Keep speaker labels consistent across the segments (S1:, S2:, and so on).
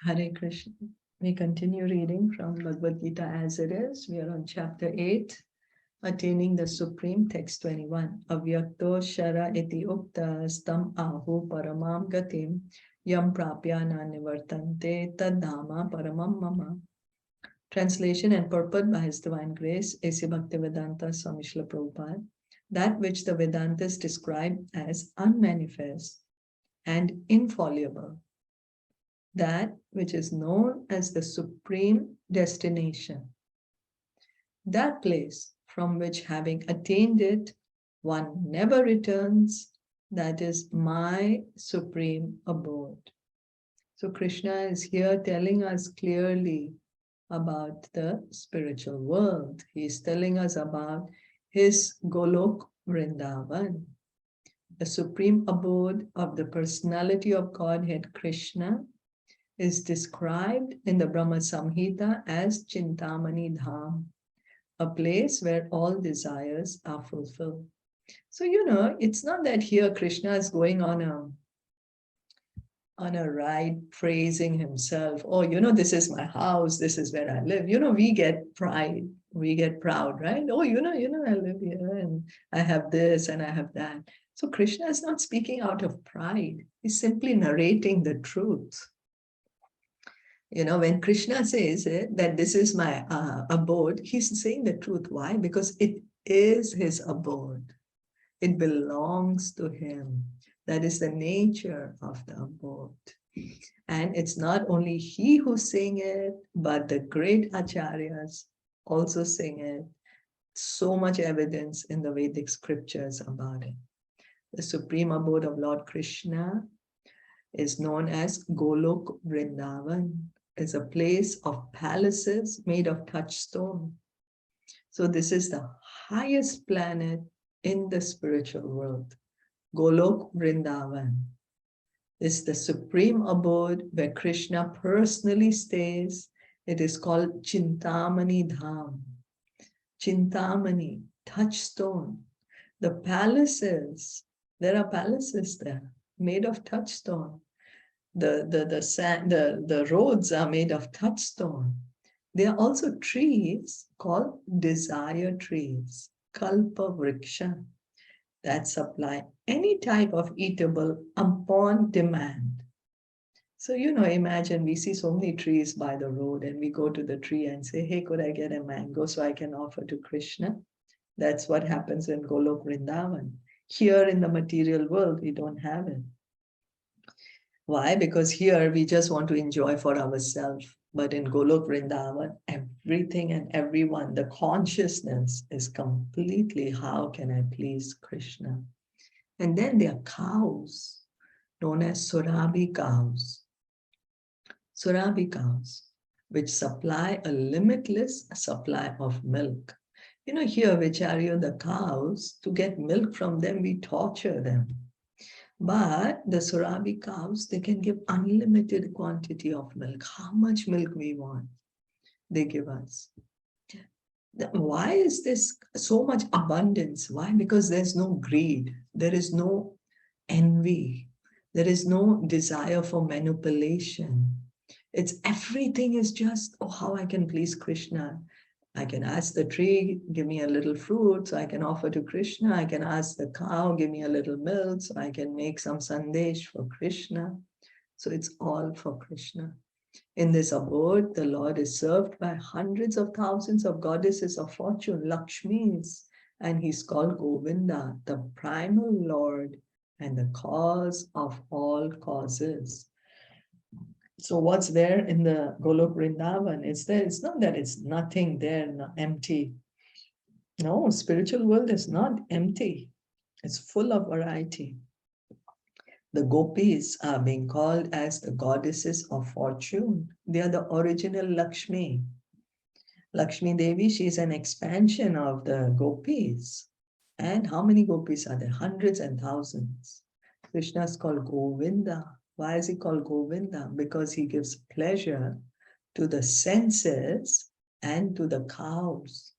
S1: Hare Krishna. We continue reading from Bhagavad Gita as it is. We are on chapter 8, attaining the supreme, text 21. Avyakto shara iti ukta stam ahu paramam gatim yam prapyana nivartante tadhama paramam mama. Translation and purport by His Divine Grace, A.C. Bhaktivedanta Swami Srila Prabhupada. That which the Vedantas describe as unmanifest and infallible, that which is known as the supreme destination, that place from which, having attained it, one never returns, that is my supreme abode. So Krishna is here telling us clearly about the spiritual world. He is telling us about his Golok Vrindavan, the supreme abode of the personality of Godhead Krishna, is described in the Brahma Samhita as Chintamani Dham, a place where all desires are fulfilled. So, it's not that here Krishna is going on a ride praising himself. Oh, this is my house, this is where I live. We get pride, we get proud, right? Oh, I live here and I have this and I have that. So Krishna is not speaking out of pride. He's simply narrating the truth. When Krishna says that this is my abode, he's saying the truth. Why? Because it is his abode. It belongs to him. That is the nature of the abode. And it's not only he who sing it, but the great acharyas also sing it. So much evidence in the Vedic scriptures about it. The supreme abode of Lord Krishna is known as Golok Vrindavan. Is a place of palaces made of touchstone. So this is the highest planet in the spiritual world. Golok Vrindavan is the supreme abode where Krishna personally stays. It is called Chintamani Dham. Chintamani, touchstone. The palaces, there are palaces there made of touchstone. The roads are made of touchstone. There are also trees called desire trees, kalpa vriksha, that supply any type of eatable upon demand. So, imagine we see so many trees by the road and we go to the tree and say, hey, could I get a mango so I can offer to Krishna? That's what happens in Golok Vrindavan. Here in the material world, we don't have it. Why? Because here we just want to enjoy for ourselves. But in Golok Vrindavan, everything and everyone, the consciousness is completely, how can I please Krishna? And then there are cows, known as Surabhi cows. Surabhi cows, which supply a limitless supply of milk. Here, Vicharya, the cows, to get milk from them, we torture them. But the Surabhi cows, they can give unlimited quantity of milk. How much milk we want, they give us. Why is this so much abundance? Why? Because there's no greed. There is no envy. There is no desire for manipulation. It's everything is just, oh, how I can please Krishna. I can ask the tree, give me a little fruit, so I can offer to Krishna. I can ask the cow, give me a little milk, so I can make some sandesh for Krishna. So it's all for Krishna. In this abode, the Lord is served by hundreds of thousands of goddesses of fortune, Lakshmis, and he's called Govinda, the primal Lord and the cause of all causes. So what's there in the Golok Vrindavan? It's there. It's not that it's nothing there, empty. No, spiritual world is not empty. It's full of variety. The gopis are being called as the goddesses of fortune. They are the original Lakshmi. Lakshmi Devi, she is an expansion of the gopis. And how many gopis are there? Hundreds and thousands. Krishna is called Govinda. Why is he called Govinda? Because he gives pleasure to the senses and to the cows.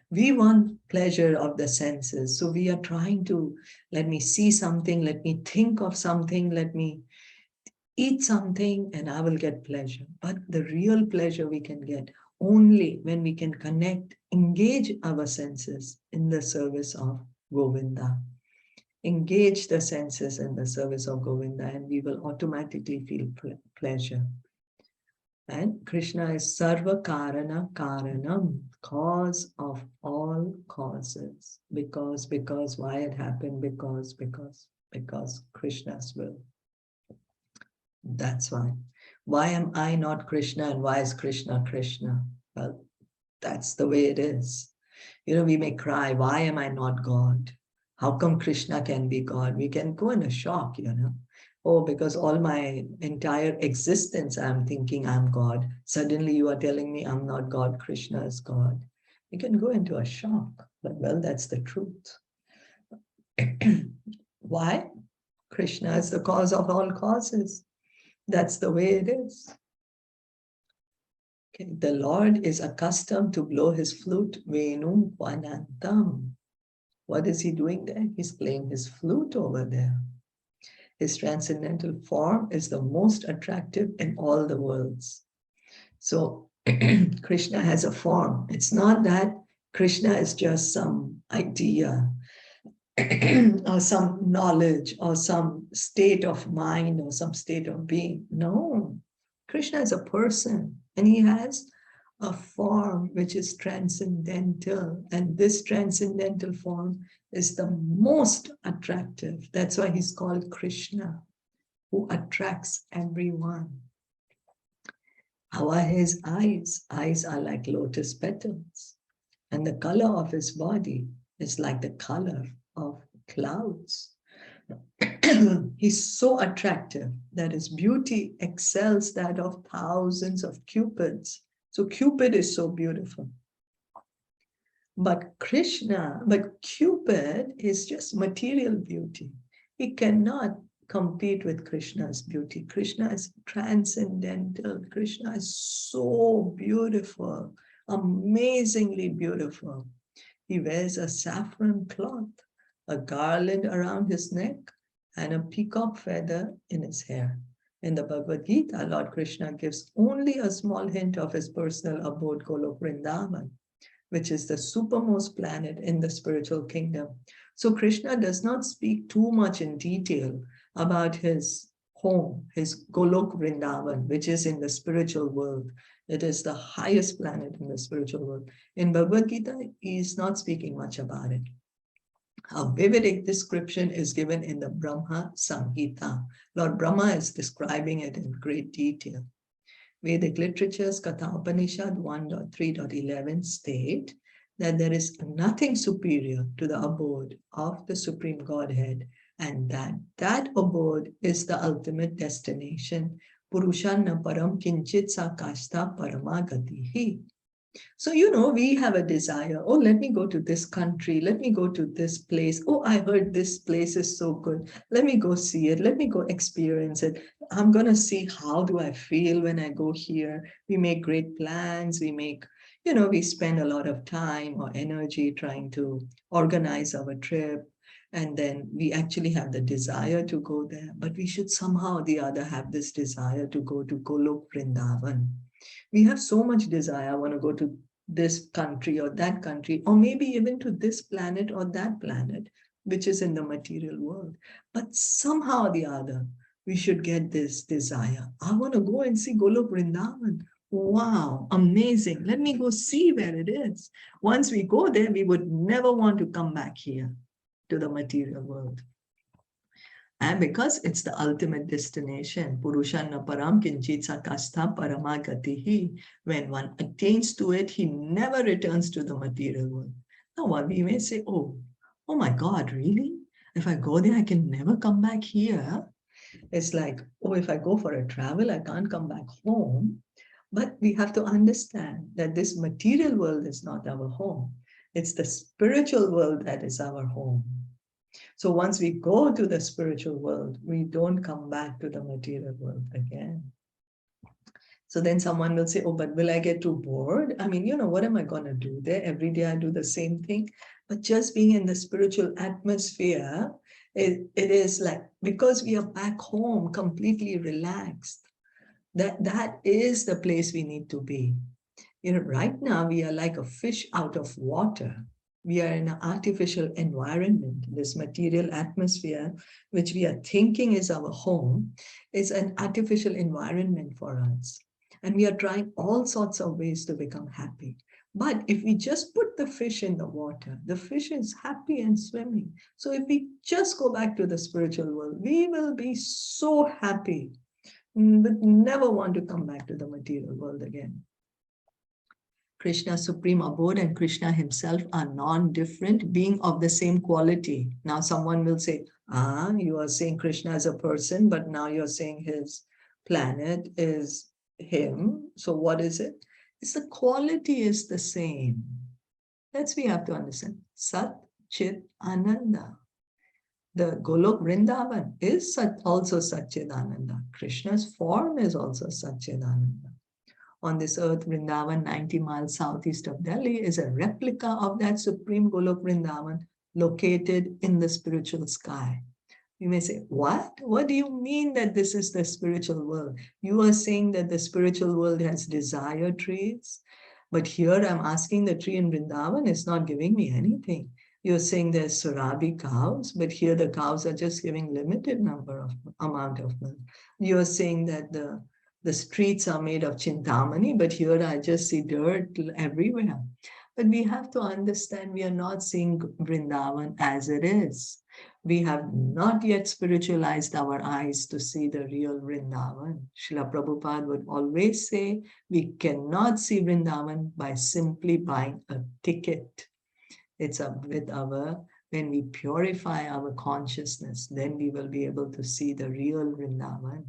S1: We want pleasure of the senses. So we are trying to, let me see something, let me think of something, let me eat something and I will get pleasure. But the real pleasure we can get only when we can connect, engage our senses in the service of Govinda. Engage the senses in the service of Govinda and we will automatically feel pleasure. And Krishna is Sarva Karana Karanam, cause of all causes. Because, why it happened? Because Krishna's will. That's why. Why am I not Krishna and why is Krishna Krishna? Well, that's the way it is. You know, we may cry, why am I not God? How come Krishna can be God? We can go in a shock, you know. Oh, because all my entire existence, I'm thinking I'm God. Suddenly you are telling me I'm not God, Krishna is God. You can go into a shock, but well, that's the truth. Why? Krishna is the cause of all causes. That's the way it is. Okay. The Lord is accustomed to blow his flute, Venum Vanantam. What is he doing there? He's playing his flute over there. His transcendental form is the most attractive in all the worlds. So Krishna has a form. It's not that Krishna is just some idea or some knowledge or some state of mind or some state of being. No, Krishna is a person and he has a form which is transcendental, and this transcendental form is the most attractive. That's why he's called Krishna, who attracts everyone. How are his eyes? Eyes are like lotus petals, and the color of his body is like the color of clouds. He's so attractive that his beauty excels that of thousands of cupids. So Cupid is so beautiful. But Cupid is just material beauty. He cannot compete with Krishna's beauty. Krishna is transcendental. Krishna is so beautiful, amazingly beautiful. He wears a saffron cloth, a garland around his neck, and a peacock feather in his hair. In the Bhagavad Gita, Lord Krishna gives only a small hint of his personal abode, Golok Vrindavan, which is the supermost planet in the spiritual kingdom. So Krishna does not speak too much in detail about his home, his Golok Vrindavan, which is in the spiritual world. It is the highest planet in the spiritual world. In Bhagavad Gita, he is not speaking much about it. A vivid description is given in the Brahma Samhita. Lord Brahma is describing it in great detail. Vedic literatures, Katha Upanishad 1.3.11 state that there is nothing superior to the abode of the Supreme Godhead, and that abode is the ultimate destination. Purushanna param kinchit sakashta paramagatihi. So, you know, we have a desire. Oh, let me go to this country. Let me go to this place. Oh, I heard this place is so good. Let me go see it. Let me go experience it. I'm going to see how do I feel when I go here. We make great plans. We make, you know, we spend a lot of time or energy trying to organize our trip. And then we actually have the desire to go there. But we should somehow or the other have this desire to go to Golok Vrindavan. We have so much desire. I want to go to this country or that country, or maybe even to this planet or that planet, which is in the material world. But somehow or the other, we should get this desire. I want to go and see Golok Vrindavan. Wow, amazing. Let me go see where it is. Once we go there, we would never want to come back here to the material world. And because it's the ultimate destination, Purushanna param kinchit sakastha paramagatihi. When one attains to it, he never returns to the material world. Now, we may say, oh my God, really? If I go there, I can never come back here. It's like, oh, if I go for a travel, I can't come back home. But we have to understand that this material world is not our home. It's the spiritual world that is our home. So once we go to the spiritual world, we don't come back to the material world again. So then someone will say, oh, but will I get too bored? I mean, you know, what am I going to do there? Every day I do the same thing. But just being in the spiritual atmosphere It is like, because we are back home completely relaxed, that is the place we need to be. Right now we are like a fish out of water. We are in an artificial environment. This material atmosphere, which we are thinking is our home, is an artificial environment for us. And we are trying all sorts of ways to become happy. But if we just put the fish in the water, the fish is happy and swimming. So if we just go back to the spiritual world, we will be so happy, but never want to come back to the material world again. Krishna's supreme abode and Krishna himself are non-different, being of the same quality. Now someone will say, you are saying Krishna as a person, but now you're saying his planet is him. So what is it? It's the quality is the same. That's we have to understand. Sat, Chit, Ananda. The Golok Vrindavan is also Satchidananda. Krishna's form is also Satchidananda. On this earth, Vrindavan, 90 miles southeast of Delhi, is a replica of that supreme Golok Vrindavan located in the spiritual sky. You may say, what? What do you mean that this is the spiritual world? You are saying that the spiritual world has desire trees, but here I'm asking the tree in Vrindavan is not giving me anything. You're saying there's Surabhi cows, but here the cows are just giving limited amount of milk. You're saying that the streets are made of Chintamani, but here I just see dirt everywhere. But we have to understand we are not seeing Vrindavan as it is. We have not yet spiritualized our eyes to see the real Vrindavan. Srila Prabhupada would always say, we cannot see Vrindavan by simply buying a ticket. It's when we purify our consciousness, then we will be able to see the real Vrindavan.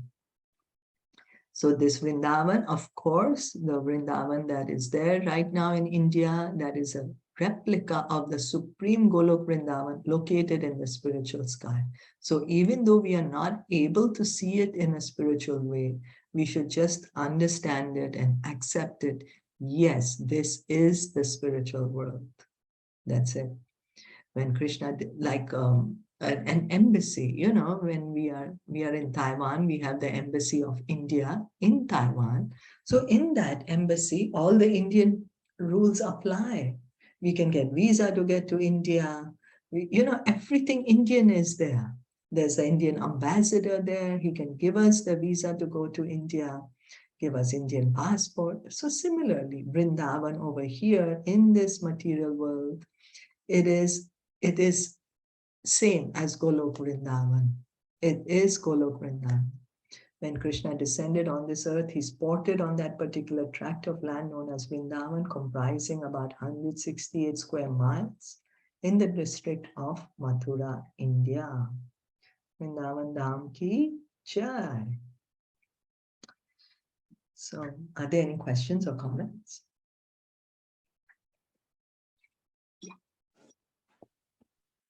S1: So this Vrindavan, of course, the Vrindavan that is there right now in India, that is a replica of the supreme Golok Vrindavan located in the spiritual sky. So even though we are not able to see it in a spiritual way, we should just understand it and accept it. Yes, this is the spiritual world. That's it. When Krishna, like an embassy, when we are in Taiwan, we have the embassy of India in Taiwan. So in that embassy, all the Indian rules apply. We can get visa to get to India. Everything Indian is there. There's the Indian ambassador there. He can give us the visa to go to India, give us Indian passport. So similarly, Vrindavan over here in this material world, it is same as Golok Vrindavan. It is Golok Vrindavan. When Krishna descended on this earth, he sported on that particular tract of land known as Vrindavan, comprising about 168 square miles in the district of Mathura, India. Vrindavan Dham ki jai. So, are there any questions or comments?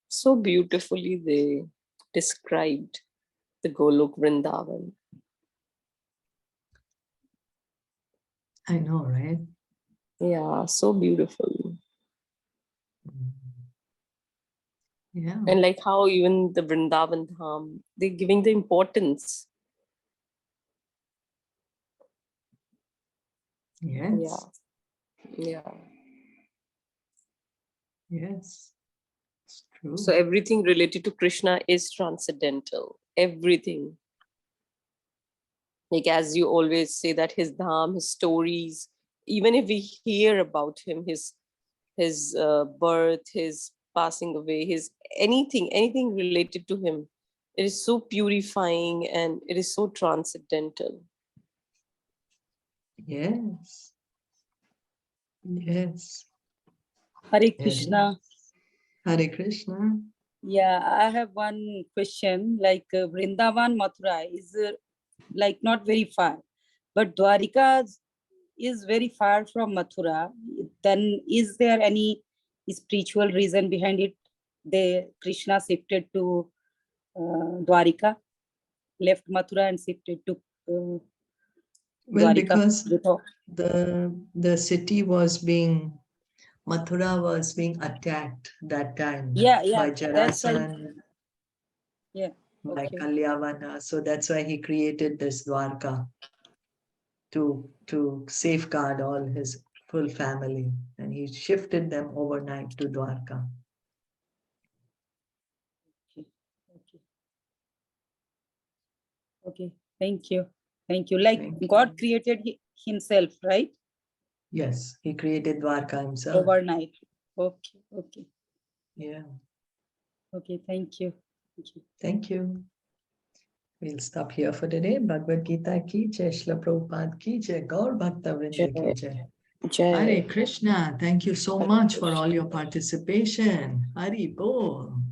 S2: So beautifully they described the Golok Vrindavan.
S1: I know, right?
S2: Yeah, so beautiful.
S1: Yeah.
S2: And like how even the Vrindavan Dham, they're giving the importance.
S1: Yes.
S2: Yeah.
S1: Yes. It's true.
S2: So everything related to Krishna is transcendental. Everything. Like as you always say that his dham, his stories, even if we hear about him, his birth, his passing away, his anything related to him, it is so purifying and it is so transcendental.
S1: Yes. Yes.
S3: Hare Krishna.
S1: Hare Krishna.
S3: Yeah, I have one question. Like Vrindavan, Mathura is like not very far, but Dwarika is very far from Mathura. Then is there any spiritual reason behind it? Krishna shifted to Dwarika, left Mathura and shifted to
S1: Well,
S3: Dwarika.
S1: because the city was Mathura was being attacked that time by Jarasan.
S3: Yeah.
S1: by
S3: Okay.
S1: Kalyavana. So that's why he created this Dwarka to safeguard all his full family. And he shifted them overnight to Dwarka.
S3: Okay. Okay. Okay. Thank you. Thank you. Like
S1: Thank
S3: God
S1: you.
S3: created himself, right?
S1: Yes, he created Dwarka himself.
S3: Overnight. Okay. Okay.
S1: Yeah.
S3: Okay. Thank you. Thank you.
S1: Thank you. We'll stop here for today. Bhagavad Gita ki jai, Srila Prabhupada ki jai, Gaur Bhakta Vrinda ki jai. Hare
S2: Jai.
S1: Krishna. Thank you so much for all your participation. Hari Bol.